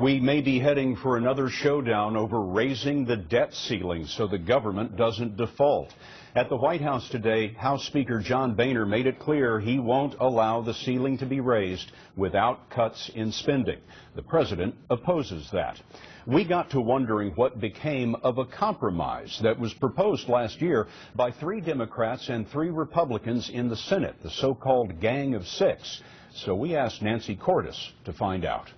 We may be heading for another showdown over raising the debt ceiling so the government doesn't default. At the White House today, House Speaker John Boehner made it clear he won't allow the ceiling to be raised without cuts in spending. The president opposes that. We got to wondering what became of a compromise that was proposed last year by 3 Democrats and 3 Republicans in the Senate, the so-called Gang of 6. So we asked Nancy Cordes to find out.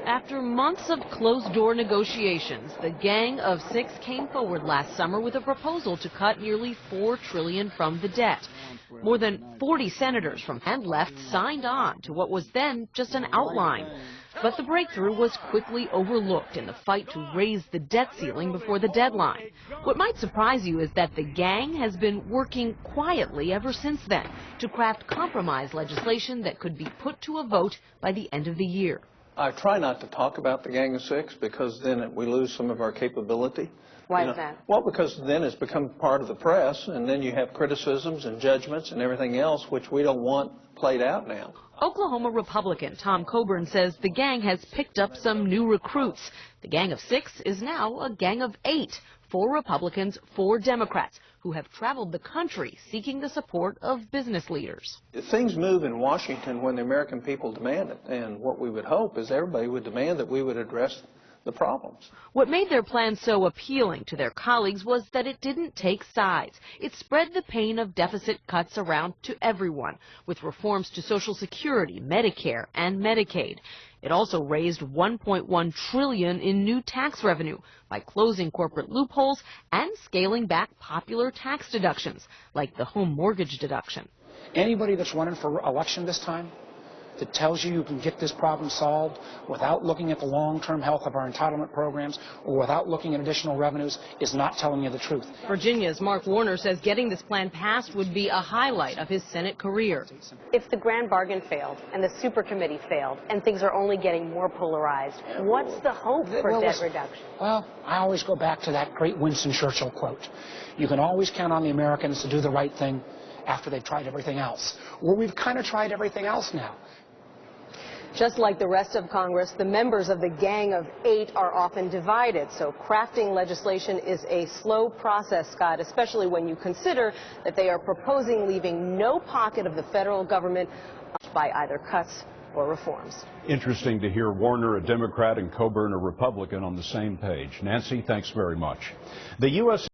After months of closed-door negotiations, the Gang of 6 came forward last summer with a proposal to cut nearly $4 trillion from the debt. More than 40 senators from and left signed on to what was then just an outline. But the breakthrough was quickly overlooked in the fight to raise the debt ceiling before the deadline. What might surprise you is that the gang has been working quietly ever since then to craft compromise legislation that could be put to a vote by the end of the year. I try not to talk about the Gang of 6 because then we lose some of our capability. Why is that? Well, because then it's become part of the press, and then you have criticisms and judgments and everything else, which we don't want played out now. Oklahoma Republican Tom Coburn says the gang has picked up some new recruits. The Gang of 6 is now a gang of 8, 4 Republicans, 4 Democrats, who have traveled the country seeking the support of business leaders. Things move in Washington when the American people demand it, and what we would hope is everybody would demand that we would address the problems. What made their plan so appealing to their colleagues was that it didn't take sides. It spread the pain of deficit cuts around to everyone, with reforms to Social Security, Medicare, and Medicaid. It also raised $1.1 trillion in new tax revenue by closing corporate loopholes and scaling back popular tax deductions, like the home mortgage deduction. Anybody that's running for election this time that tells you you can get this problem solved without looking at the long-term health of our entitlement programs or without looking at additional revenues is not telling you the truth. Virginia's Mark Warner says getting this plan passed would be a highlight of his Senate career. If the grand bargain failed and the super committee failed and things are only getting more polarized, what's the hope for debt reduction? Well, I always go back to that great Winston Churchill quote. You can always count on the Americans to do the right thing after they've tried everything else. Well, we've kind of tried everything else now. Just like the rest of Congress, the members of the Gang of 8 are often divided, so crafting legislation is a slow process, Scott, especially when you consider that they are proposing leaving no pocket of the federal government by either cuts or reforms. Interesting to hear Warner, a Democrat, and Coburn, a Republican, on the same page. Nancy, thanks very much. The U.S.